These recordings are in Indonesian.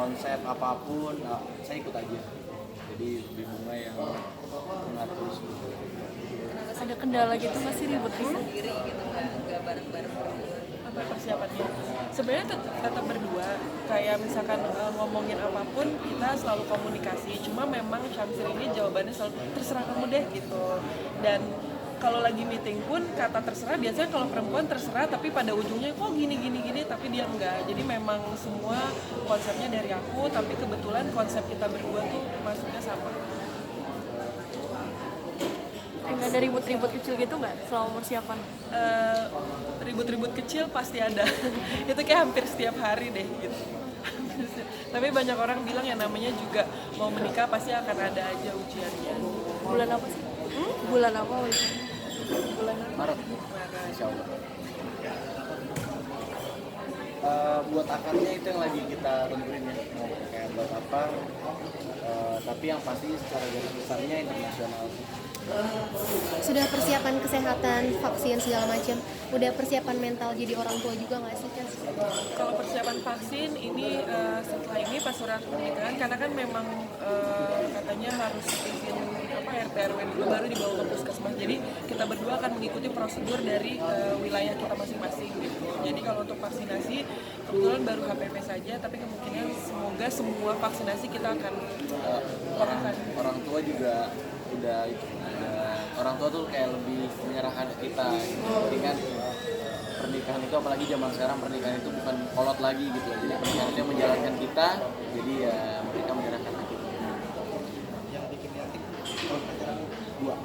konsep apapun, saya ikut aja. Jadi lebih bunga yang mengatur semua. Ada kendala gitu nggak sih ribut-ribut? Sendiri gitu nggak bareng-bareng. Apa persiapannya? Sebenarnya tetap berdua. Kayak misalkan ngomongin apapun kita selalu komunikasi. Cuma memang Syamsir ini jawabannya selalu terserah kamu deh gitu. Dan kalau lagi meeting pun kata terserah, biasanya kalau perempuan terserah tapi pada ujungnya kok gini tapi dia enggak. Jadi memang semua konsepnya dari aku, tapi kebetulan konsep kita berdua tuh masuknya sama. Enggak ada ribut-ribut kecil gitu nggak selama persiapan? Ribut-ribut kecil pasti ada. Itu kayak hampir setiap hari deh gitu. Tapi banyak orang bilang yang namanya juga mau menikah pasti akan ada aja ujiannya. Bulan apa sih? Bulan apa itu? Bulan Maret, insya Allah. Buat akarnya itu yang lagi kita tentuin ya, mau kayak buat apa. Tapi yang pasti secara garis besarnya internasional. Sudah persiapan kesehatan, vaksin segala macam. Udah persiapan mental jadi orang tua juga nggak sih, Cas? Kalau persiapan vaksin ini setelah ini pas surat pernikahan, karena kan memang katanya harus izin RT RW dulu baru dibawa ke puskesmas. Jadi kita berdua akan mengikuti prosedur dari wilayah kita masing-masing gitu. Jadi kalau untuk vaksinasi kebetulan baru HPV saja, tapi kemungkinan semoga semua vaksinasi kita akan lakukan. Orang tua juga udah orang tua tuh kayak lebih menyerahkan ke kita. Jadi kan pernikahan itu, apalagi zaman sekarang pernikahan itu bukan kolot lagi gitu. Jadi pernikahan itu yang menjalankan kita, jadi ya mereka menyerahkan ke kita. Yang bikin yakin dua.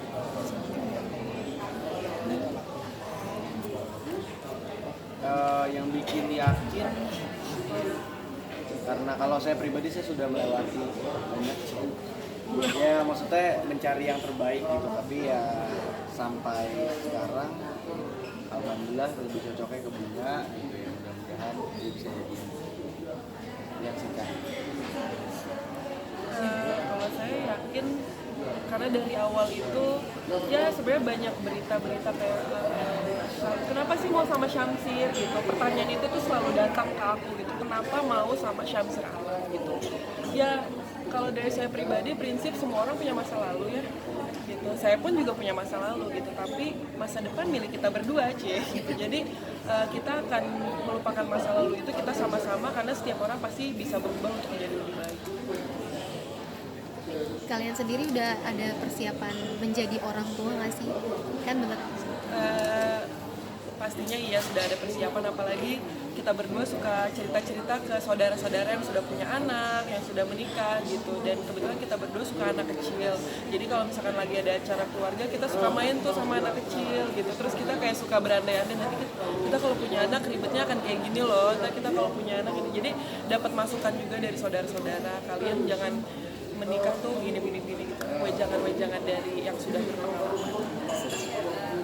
Yang bikin yakin karena kalau saya pribadi saya sudah melewati banyak sih. Ya maksudnya mencari yang terbaik gitu, tapi ya sampai sekarang alhamdulillah lebih cocoknya ke bunga gitu ya, mudah-mudahan dia bisa jadi yang suka. Kalau saya yakin karena dari awal itu ya sebenarnya banyak berita-berita kayak kenapa sih mau sama Syamsir gitu, pertanyaan itu tuh selalu datang ke aku gitu, kenapa mau sama Syamsir Alam gitu ya. Kalau dari saya pribadi, prinsip semua orang punya masa lalu ya gitu. Saya pun juga punya masa lalu gitu, tapi masa depan milik kita berdua cie gitu. Jadi kita akan melupakan masa lalu itu kita sama-sama, karena setiap orang pasti bisa berubah untuk menjadi lebih baik. Kalian sendiri udah ada persiapan menjadi orang tua nggak sih? Kan bener. Pastinya iya sudah ada persiapan, apalagi kita berdua suka cerita-cerita ke saudara-saudara yang sudah punya anak, yang sudah menikah gitu. Dan kebetulan kita berdua suka anak kecil, jadi kalau misalkan lagi ada acara keluarga kita suka main tuh sama anak kecil gitu. Terus kita kayak suka berandai-andai, nanti kita kalau punya anak ribetnya akan kayak gini loh, nanti kita kalau punya anak ini. Jadi dapat masukan juga dari saudara-saudara, kalian jangan menikah tuh gini gitu, wejangan dari yang sudah berpengalaman.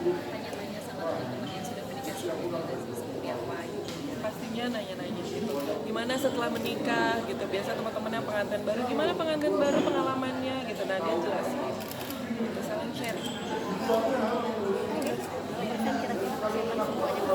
Tanya-tanya sama teman-teman yang sudah menikah sebelumnya seperti apa gitu. Pastinya nanya-nanya gitu, gimana setelah menikah gitu. Biasa teman-teman yang pengantin baru, gimana pengantin baru pengalamannya gitu. Nah dia jelasin gitu, saling share.